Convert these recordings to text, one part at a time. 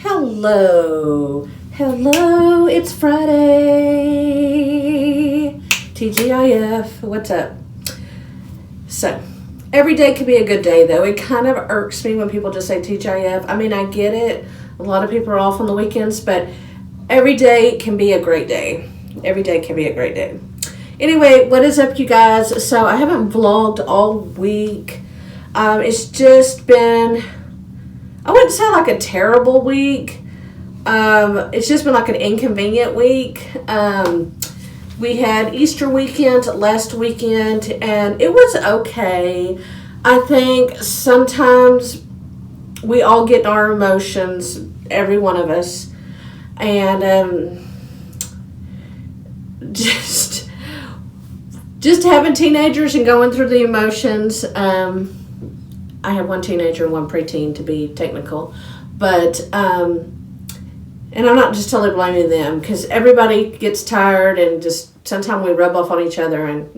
Hello, it's Friday. TGIF, what's up? So, every day can be a good day, though. It kind of irks me when people just say TGIF. I mean, I get it. A lot of people are off on the weekends, but every day can be a great day. Every day can be a great day. Anyway, what is up, you guys? So, I haven't vlogged all week. It's just been, I wouldn't say like a terrible week. It's just been like an inconvenient week. We had Easter weekend last weekend, and it was okay. I think sometimes we all get our emotions, every one of us, and just having teenagers and going through the emotions. I have one teenager and one preteen, to be technical, but and I'm not just totally blaming them, because everybody gets tired and just sometimes we rub off on each other, and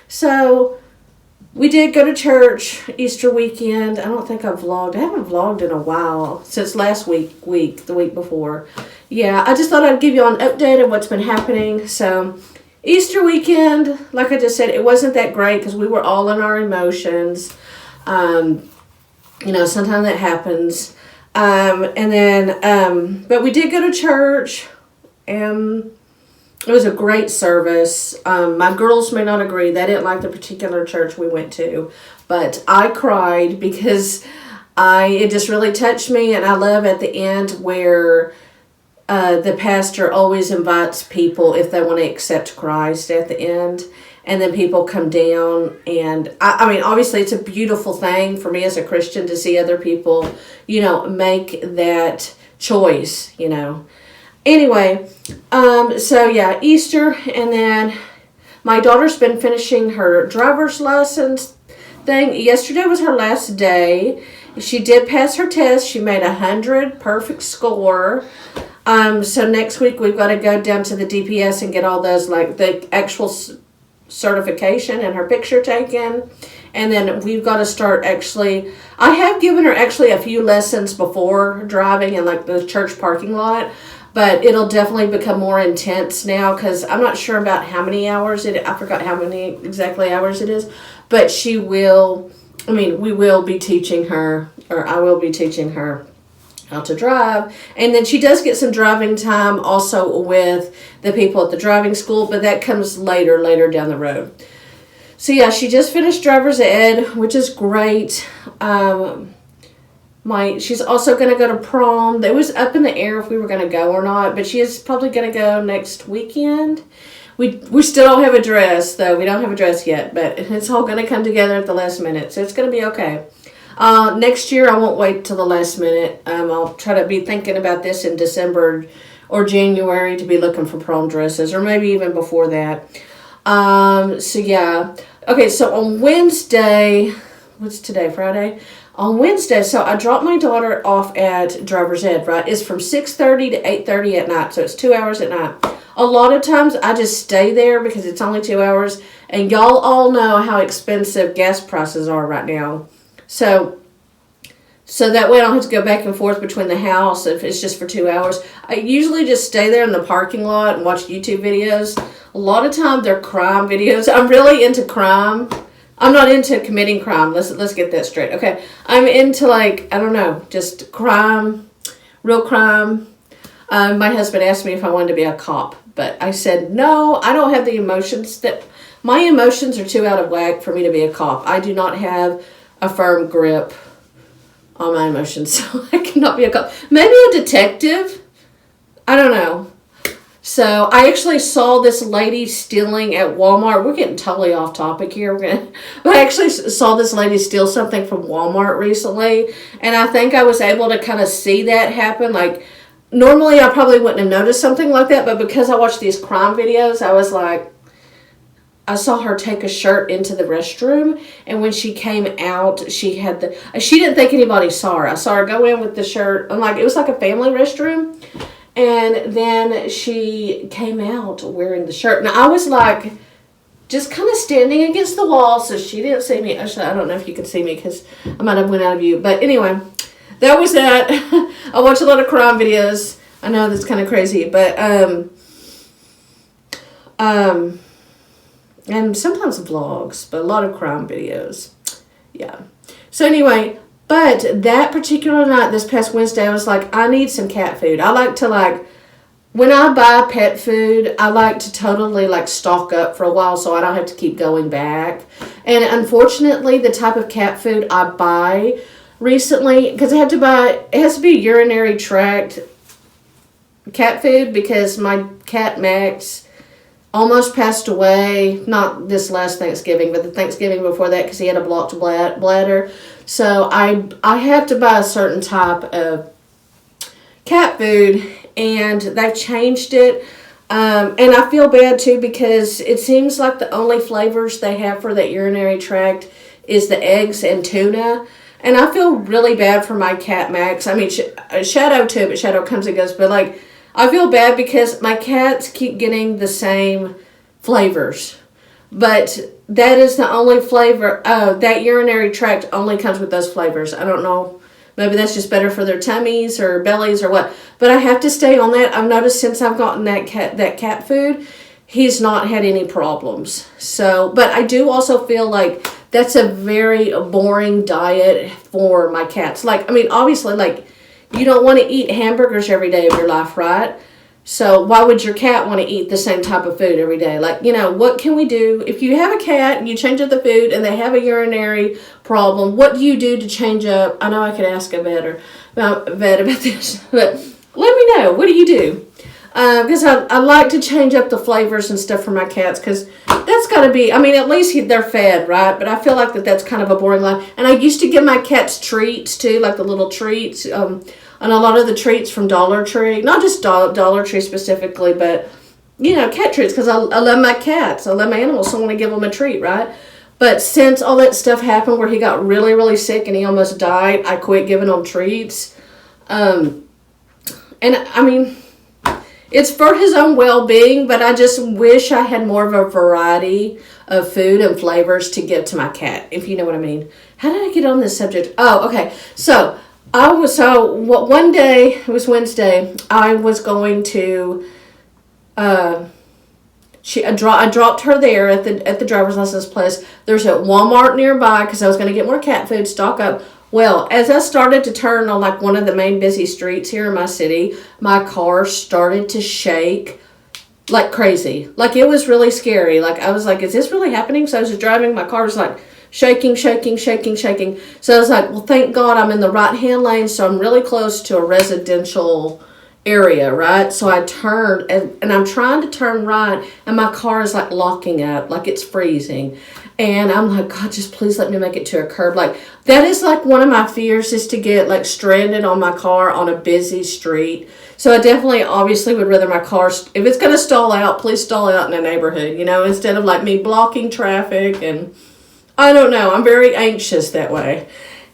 so we did go to church Easter weekend. I don't think I haven't vlogged in a while, since last the week before. Yeah, I just thought I'd give you an update of what's been happening. So Easter weekend, like I just said, it wasn't that great because we were all in our emotions. Sometimes that happens. But we did go to church, and it was a great service. My girls may not agree. They didn't like the particular church we went to, but I cried because it just really touched me, and I love at the end where the pastor always invites people if they want to accept Christ at the end. And then people come down, and I mean, obviously it's a beautiful thing for me as a Christian to see other people, make that choice, Anyway, so yeah, Easter, and then my daughter's been finishing her driver's license thing. Yesterday was her last day. She did pass her test. She made 100, perfect score. So next week we've got to go down to the DPS and get all those, like the actual certification and her picture taken, and then we've got to start I have given her a few lessons before driving in like the church parking lot, but it'll definitely become more intense now because I'm not sure about how many hours I forgot how many exactly hours it is, but we will be teaching her, or I will be teaching her how to drive. And then she does get some driving time also with the people at the driving school, but that comes later down the road. So yeah, she just finished driver's ed, which is great. She's also going to go to prom. It was up in the air if we were going to go or not, but she is probably going to go next weekend. We still don't have a dress, though. We don't have a dress yet, but it's all going to come together at the last minute, so it's going to be okay. Next year, I won't wait till the last minute. I'll try to be thinking about this in December or January to be looking for prom dresses, or maybe even before that. So yeah. Okay, so on Wednesday, what's today, Friday? On Wednesday, so I dropped my daughter off at driver's ed, right? It's from 6:30 to 8:30 at night, so it's 2 hours at night. A lot of times I just stay there because it's only 2 hours, and y'all all know how expensive gas prices are right now. So that way I don't have to go back and forth between the house if it's just for 2 hours. I usually just stay there in the parking lot and watch YouTube videos. A lot of times they're crime videos. I'm really into crime. I'm not into committing crime. Let's get that straight. Okay. I'm into just crime, real crime. My husband asked me if I wanted to be a cop, but I said, no, I don't have the emotions my emotions are too out of whack for me to be a cop. I do not have a firm grip on my emotions, so I cannot be a cop. Maybe a detective. I don't know. So I actually saw this lady stealing at Walmart. We're getting totally off topic here. But I actually saw this lady steal something from Walmart recently, and I think I was able to kind of see that happen. Like, normally I probably wouldn't have noticed something like that, but because I watched these crime videos, I was like, I saw her take a shirt into the restroom, and when she came out, she didn't think anybody saw her. I saw her go in with the shirt. It was like a family restroom, and then she came out wearing the shirt. Now, I was like, just kind of standing against the wall, so she didn't see me. Actually, I don't know if you could see me because I might have went out of view. But anyway, that was that. I watch a lot of crime videos. I know that's kind of crazy, but and sometimes vlogs, but a lot of crime videos. Yeah. So anyway, but that particular night, this past Wednesday, I was like, I need some cat food. I like to when I buy pet food, I like to totally stock up for a while so I don't have to keep going back. And unfortunately, the type of cat food I buy recently, because it has to be urinary tract cat food because my cat Max almost passed away, not this last Thanksgiving, but the Thanksgiving before that because he had a blocked bladder. So I have to buy a certain type of cat food, and they've changed it. And I feel bad too because it seems like the only flavors they have for that urinary tract is the eggs and tuna. And I feel really bad for my cat Max. I mean, Shadow too, but Shadow comes and goes. But I feel bad because my cats keep getting the same flavors. But that is the only flavor. That urinary tract only comes with those flavors. I don't know. Maybe that's just better for their tummies or bellies or what. But I have to stay on that. I've noticed since I've gotten that cat food, he's not had any problems. So, but I do also feel like that's a very boring diet for my cats. Obviously, you don't want to eat hamburgers every day of your life, right? So why would your cat want to eat the same type of food every day? What can we do? If you have a cat and you change up the food and they have a urinary problem, what do you do to change up? I know I could ask a vet about this, but let me know. What do you do? Because I like to change up the flavors and stuff for my cats because that's got to be, at least they're fed, right? But I feel like that's kind of a boring life. And I used to give my cats treats too, like the little treats, and a lot of the treats from Dollar Tree, not just Dollar Tree specifically, but, cat treats because I love my cats. I love my animals, so I want to give them a treat, right? But since all that stuff happened where he got really, really sick and he almost died, I quit giving him treats. It's for his own well-being, but I just wish I had more of a variety of food and flavors to give to my cat, if you know what I mean. How did I get on this subject? Oh, okay. So one day, it was Wednesday, I was going to, I dropped her there at the driver's license place. There's a Walmart nearby because I was going to get more cat food, stock up. Well, as I started to turn on one of the main busy streets here in my city, my car started to shake like crazy. It was really scary. I was like, is this really happening? So I was driving, my car was shaking. So I was like, well, thank God I'm in the right-hand lane, so I'm really close to a residential area, right? So I turned, and I'm trying to turn right, and my car is locking up, it's freezing. And I'm like, God, just please let me make it to a curb. That is one of my fears is to get stranded on my car on a busy street. So I definitely, obviously, would rather my car, if it's going to stall out, please stall out in a neighborhood, instead of me blocking traffic. And I don't know, I'm very anxious that way.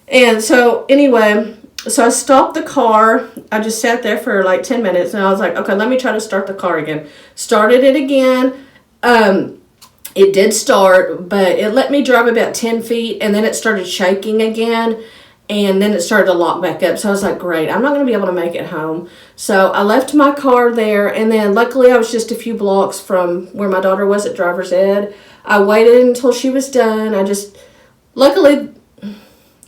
And so anyway, so I stopped the car. I just sat there for 10 minutes and I was like, okay, let me try to start the car again. Started it again. It did start, but it let me drive about 10 feet, and then it started shaking again, and then it started to lock back up. So I was like, great, I'm not going to be able to make it home. So I left my car there, and then luckily I was just a few blocks from where my daughter was at driver's ed. I waited until she was done. Luckily,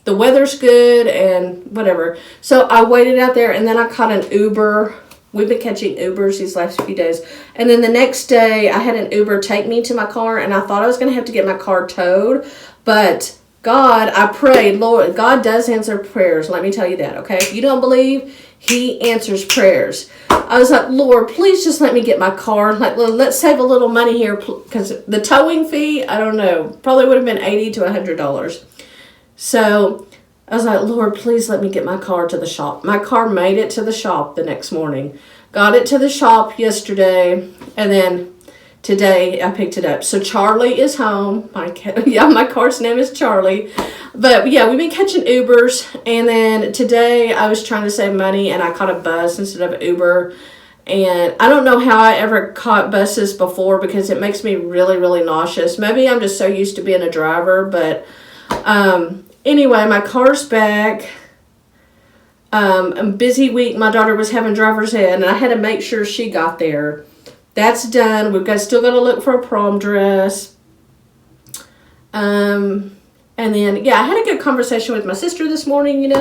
the weather's good and whatever. So I waited out there, and then I caught an Uber. We've been catching Ubers these last few days. And then the next day, I had an Uber take me to my car, and I thought I was going to have to get my car towed. But God, I prayed, Lord, God does answer prayers. Let me tell you that, okay? If you don't believe, He answers prayers. I was like, Lord, please just let me get my car. Let's save a little money here, because the towing fee, I don't know, probably would have been $80 to $100. So I was like, Lord, please let me get my car to the shop. My car made it to the shop the next morning. Got it to the shop yesterday, and then today I picked it up. So Charlie is home. My car's name is Charlie. But yeah, we've been catching Ubers, and then today I was trying to save money, and I caught a bus instead of Uber. And I don't know how I ever caught buses before because it makes me really, really nauseous. Maybe I'm just so used to being a driver, but anyway, my car's back. A busy week. My daughter was having driver's ed, and I had to make sure she got there. That's done. Still got to look for a prom dress. And then, I had a good conversation with my sister this morning,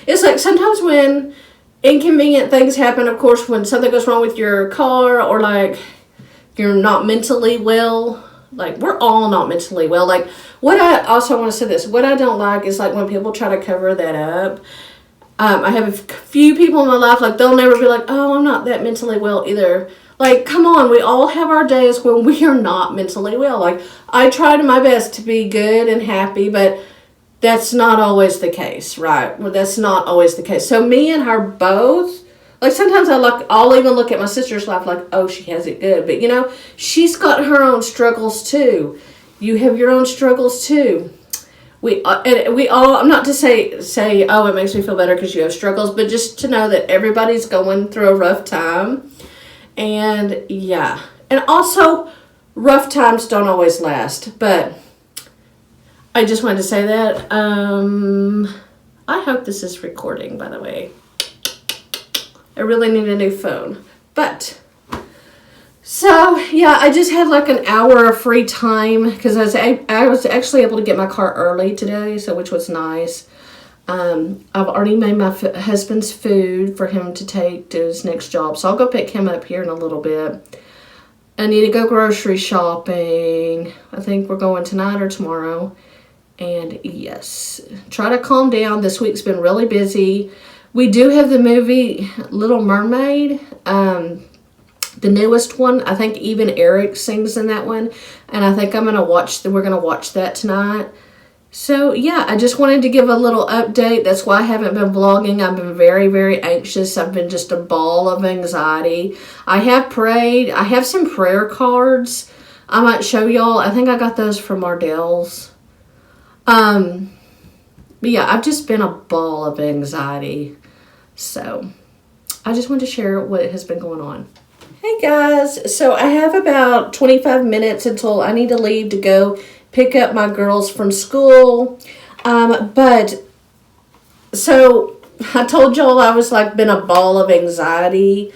It's like sometimes when inconvenient things happen, of course, when something goes wrong with your car or, like, you're not mentally well. Like, we're all not mentally well. Like, what I also want to say this. What I don't like is, like, when people try to cover that up. I have a few people in my life, like, they'll never be like, oh, I'm not that mentally well either. Like, come on, we all have our days when we are not mentally well. Like, I tried my best to be good and happy, but that's not always the case, right? Well, that's not always the case. So me and her both, like, sometimes I'll even look at my sister's life like, oh, she has it good. But, she's got her own struggles, too. You have your own struggles, too. We all, I'm not to say, oh, it makes me feel better because you have struggles, but just to know that everybody's going through a rough time. And, yeah. And also, rough times don't always last. But I just wanted to say that. I hope this is recording, by the way. I really need a new phone. But, so, yeah, I just had like an hour of free time because I was actually able to get my car early today, which was nice. I've already made my husband's food for him to take to his next job, so I'll go pick him up here in a little bit. I need to go grocery shopping. I think we're going tonight or tomorrow. And yes, try to calm down. This week's been really busy. We do have the movie Little Mermaid, the newest one. I think even Eric sings in that one, and I think we're gonna watch that tonight. So yeah, I just wanted to give a little update. That's why I haven't been vlogging. I've been very, very anxious. I've been just a ball of anxiety. I have prayed. I have some prayer cards I might show y'all. I think I got those from Ardell's. But yeah, I've just been a ball of anxiety. So I just wanted to share what has been going on. Hey guys, so I have about 25 minutes until I need to leave to go pick up my girls from school. But so I told y'all I was like been a ball of anxiety.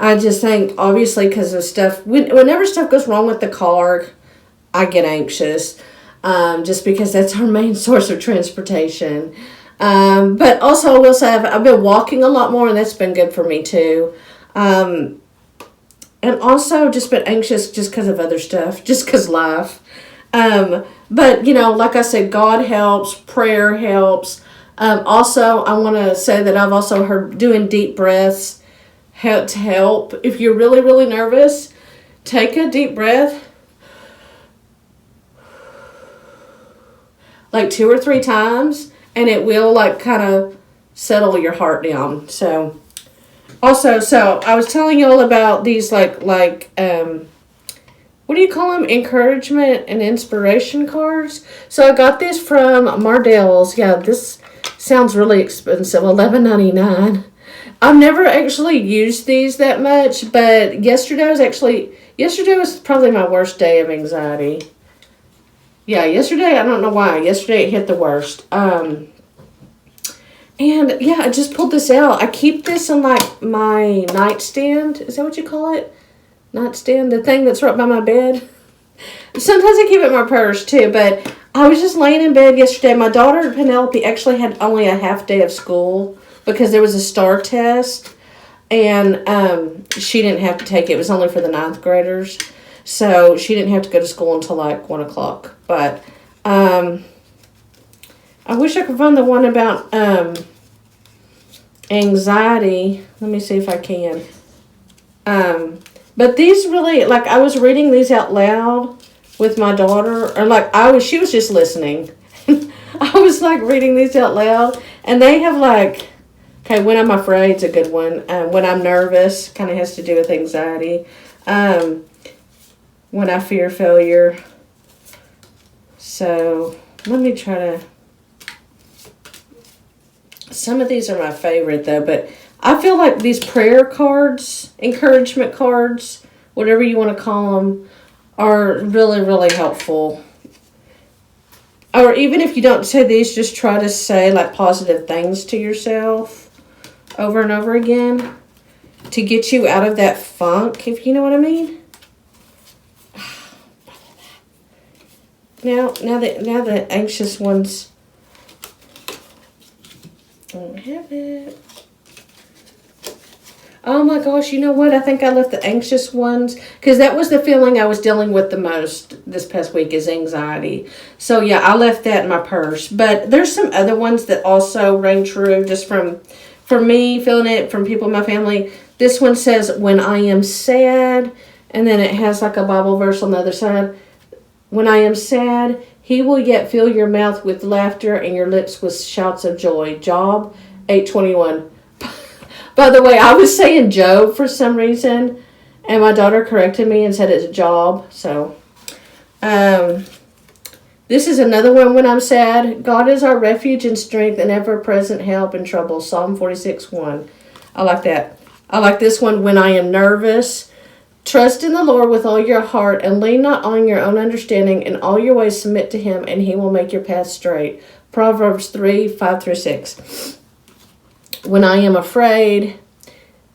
I just think obviously because of stuff, whenever stuff goes wrong with the car, I get anxious. Just because that's our main source of transportation. But also I will say I've been walking a lot more, and that's been good for me too. And also just been anxious just because of other stuff, just because life. But, like I said, God helps, prayer helps. Also, I want to say that I've also heard doing deep breaths help. If you're really, really nervous, take a deep breath. Like 2 or 3 times, and it will like kind of settle your heart down. So I was telling y'all about these like what do you call them? Encouragement and inspiration cards. So I got this from Mardell's. Yeah, this sounds really expensive, $11.99. I've never actually used these that much, but yesterday was probably my worst day of anxiety. Yeah, yesterday, I don't know why. Yesterday it hit the worst. And yeah, I just pulled this out. I keep this in like my nightstand. Is that what you call it? Nightstand? The thing that's right by my bed? Sometimes I keep it in my purse too, but I was just laying in bed yesterday. My daughter, Penelope, actually had only a half day of school because there was a STAR test. And she didn't have to take it. It was only for the 9th graders. So she didn't have to go to school until like 1 o'clock. But I wish I could find the one about anxiety. Let me see if I can. But these really, like, I was reading these out loud with my daughter. Or she was just listening. I was like reading these out loud. And they have like, okay, when I'm afraid is a good one. When I'm nervous, kind of has to do with anxiety. When I fear failure. So, let me try to... Some of these are my favorite, though, but I feel like these prayer cards, encouragement cards, whatever you want to call them, are really, really helpful. Or even if you don't say these, just try to say, like, positive things to yourself. over and over again to get you out of that funk, if you know what I mean. Now the anxious ones, I don't have it. Oh my gosh, you know what? I think I left the anxious ones, because that was the feeling I was dealing with the most this past week, is anxiety. So yeah, I left that in my purse. But there's some other ones that also rang true, just from me feeling it, from people in my family. This one says, when I am sad, and then it has like a Bible verse on the other side. When I am sad, he will yet fill your mouth with laughter and your lips with shouts of joy. Job 8:21. By the way, I was saying Job for some reason, and my daughter corrected me and said it's Job. So, this is another one when I'm sad. God is our refuge and strength and ever-present help in trouble. Psalm 46:1. I like that. I like this one, when I am nervous. Trust in the Lord with all your heart and lean not on your own understanding. In all your ways submit to him and he will make your path straight. Proverbs 3:5-6. When I am afraid,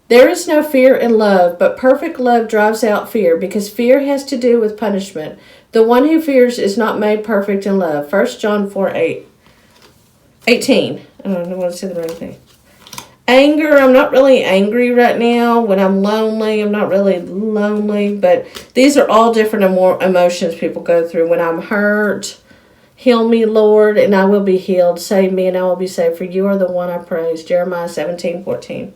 there is no fear in love, but perfect love drives out fear, because fear has to do with punishment. The one who fears is not made perfect in love. 1 John 4:18. I don't want to say the wrong thing. Anger, I'm not really angry right now. When I'm lonely, I'm not really lonely. But these are all different emotions people go through. When I'm hurt, heal me, Lord, and I will be healed. Save me, and I will be saved, for you are the one I praise. Jeremiah 17:14.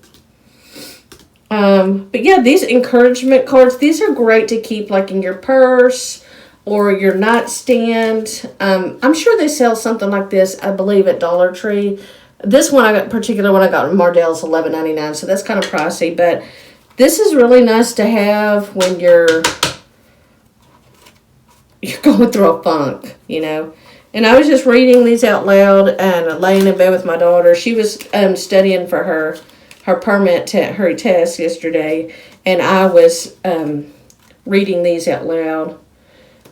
But yeah, these encouragement cards, these are great to keep like in your purse or your nightstand. I'm sure they sell something like this, I believe, at Dollar Tree. This one, particular one I got at Mardell's, $11.99, so that's kind of pricey. But this is really nice to have when you're going through a funk, you know. And I was just reading these out loud and laying in bed with my daughter. She was studying for her permit her test yesterday, and I was reading these out loud.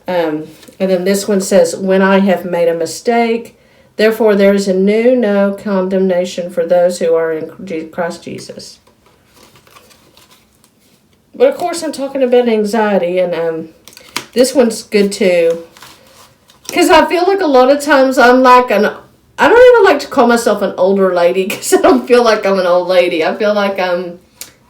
And then this one says, when I have made a mistake, therefore, there is no condemnation for those who are in Christ Jesus. But of course, I'm talking about anxiety, and this one's good too. Because I feel like a lot of times I'm like I don't even like to call myself an older lady, because I don't feel like I'm an old lady. I feel like I'm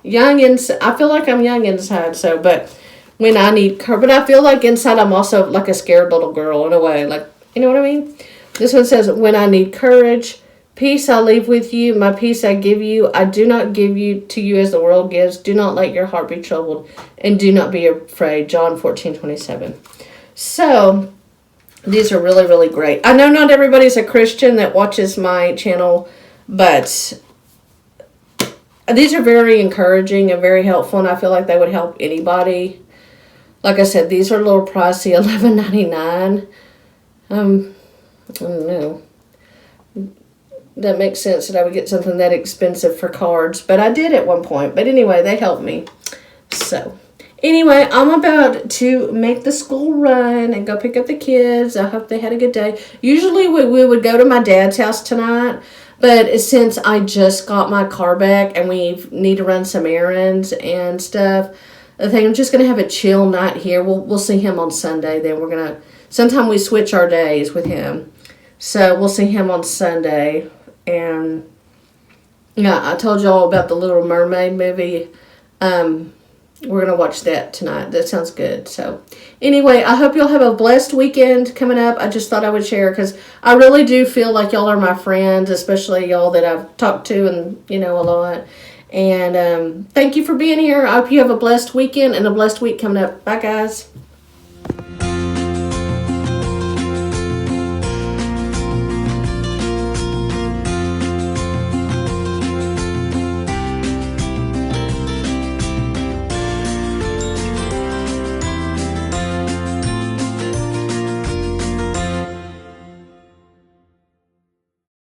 young inside. I feel like I'm young inside. So, but when I need, but I feel like inside I'm also like a scared little girl in a way. Like, you know what I mean? This one says, when I need courage, peace I leave with you, my peace I give you. I do not give you to you as the world gives. Do not let your heart be troubled, and do not be afraid. John 14:27. So, these are really, really great. I know not everybody's a Christian that watches my channel, but these are very encouraging and very helpful, and I feel like they would help anybody. Like I said, these are a little pricey, $11.99. I don't know. That makes sense that I would get something that expensive for cards, but I did at one point. But anyway, they helped me. So, anyway, I'm about to make the school run and go pick up the kids. I hope they had a good day. Usually we would go to my dad's house tonight, but since I just got my car back and we need to run some errands and stuff, I think I'm just going to have a chill night here. We'll see him on Sunday. Then we're going to, sometime we switch our days with him. So we'll see him on Sunday. And yeah, I told y'all about the Little Mermaid movie. We're going to watch that tonight. That sounds good. So anyway, I hope y'all have a blessed weekend coming up. I just thought I would share because I really do feel like y'all are my friends, especially y'all that I've talked to and, you know, a lot. And thank you for being here. I hope you have a blessed weekend and a blessed week coming up. Bye, guys.